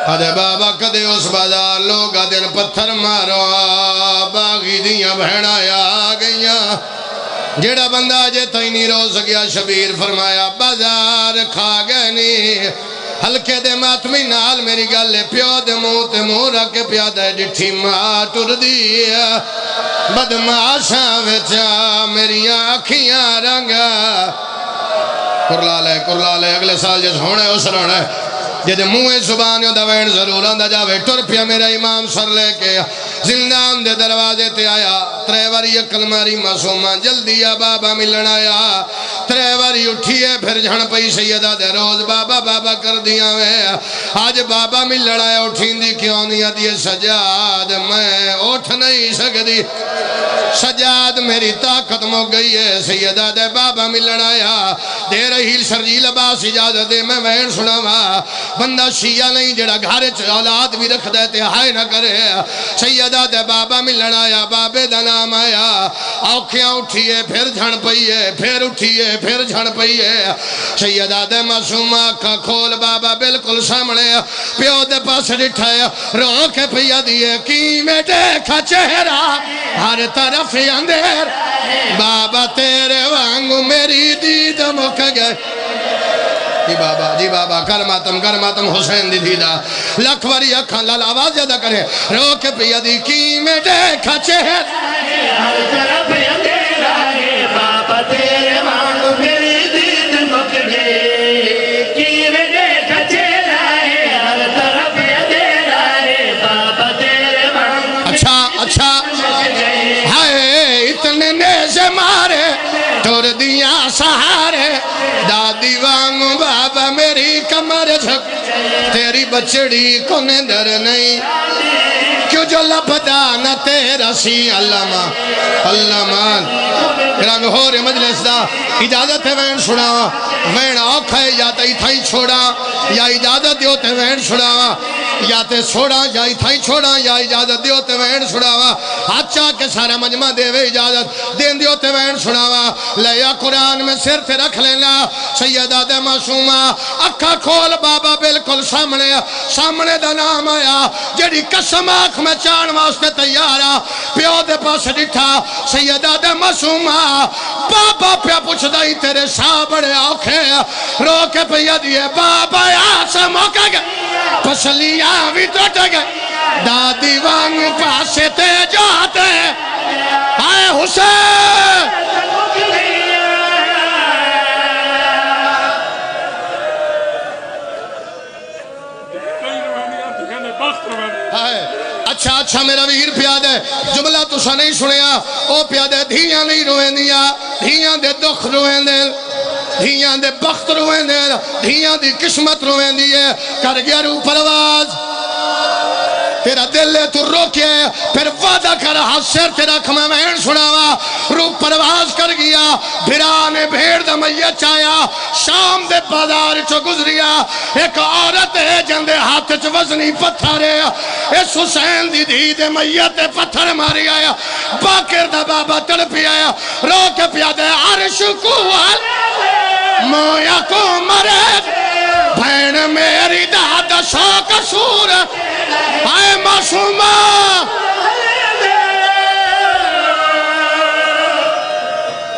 ادے بابا کدے اس بازار لوگ دن پتھر مارو باغی دیاں بہنا آ گئیاں جیڑا بندہ جے تھی نہیں رو سکیا شبیر فرمایا بازار کھا گئے نہیں ہلکے دے ماتمی نال میری گلے پیو دے منہ تے منہ رکھ کے پیادہ ڈٹھی ماں ٹر دی بدماشاں وچا میریاں اکھیاں رنگا کرلا لے اگلے سال جس ہونے اس رونے جدے منہ زبانیوں دا وین ضرور آندہ جاوے ٹر پیا میرا امام سر لے کے زندان دے دروازے تے آیا تریواری اکل ماری معصومہ جلدی یا بابا ملن آیا تریواری اٹھیے پھر جھن پئی سیدہ دے روز بابا بابا کر دیا وے آج بابا ملن آیا اٹھین دی کیوں نہیں آدھی سجاد میں اٹھ نہیں سکتی سجاد میری طاقت مو گئی ہے سیدہ دے بابا ملن آیا دے رہی شرجیل عباس اجازت دے میں وین سناوا بندہ شیعہ نہیں جڑا گھارے اولاد بھی رکھ دیتے ہائے نہ کرے سیدہ دے بابا ملن آیا بابے دا نام آیا آنکھیاں اٹھیے پھر جھن پئیے پھر اٹھیے پھر جھن پئیے سیدہ دے معصومہ کا کھول بابا بالکل سامنے پیو دے پاس ڈٹھایا رو کے پیا دیے کی میں دیکھا چہرہ ہر طرف اندھیر بابا تیرے وانگو میری دید مک گئے جی بابا کر ماتم حسین دی دیدہ لکھوری اکھاں لال آواز زیادہ کرے رو کے پیا دی کی میں دیکھا چہر ہر طرف اندھیرا ہے بابا تیرے وانگو میری دید مک گئے کی میں دیکھا چہرہ ہے ہر طرف اندھیرا ہے بابا تیرے وانگو اچھا ہائے اتنے نیزے مارے ٹور دیا سہارے دادی وانگو بابا میری کمر جھک تیری بچڑی کو ندر نہیں کیوں جو لبدا نہ تیرا سی اللہ مان رنگ ہو رہے مجلس دا اجازت ہے وین سنا وین آکھا ہے یا تے تھائی چھوڑا یا اجازت دیو تے وین سنا یا تے چھوڑا یا تھائی چھوڑا یا اجازت دیو تے وین سنا اچھا کہ سارا مجمع دے وے اجازت دین دیو تے وین سنا لیا قرآن میں سر تے رکھ لینا سیدہ دے معصومہ اکھا کھول بابا بالکل سامنے دا نام آیا جڑی قسم آنکھ میں چان واسطے تیارا پیو دے پاس ڈٹھا سیدہ دے معصومہ بابا پیا پوچھ دائی تیرے شاہ بڑے آنکھیں رو کے پیا دیئے بابا آسا موقع گئے پسلیاں بھی ٹوٹ گئے دادی وانگ پاسے تے جاتے آئے حسین اچھا میرا ویر پیاد ہے جملہ تسا نہیں سنیا او پیاد ہے دھیاں نہیں روئیں دیا دھیاں دے دکھ روئیں دے دھیاں دے بخت روئیں دے دھیاں دی قسمت روئیں دیئے کر گیا رو پرواز تیرا دل لے تو روکے پھر وعدہ کر حسر تیرا کھمیں مہن سناوا رو پرواز کر گیا بھرانے بھیڑ دا میت چایا شام دے بازار چو گزریا ایک عورت ہے جندے ہاتھ چو وزنی پتھر ہے اس حسین دی دی دے میت پتھر ماری آیا باکر دا بابا تڑپی آیا رو کے پیادے عرش کو مویا کو مرد بھین میری دادا شوق سور آئے معصومہ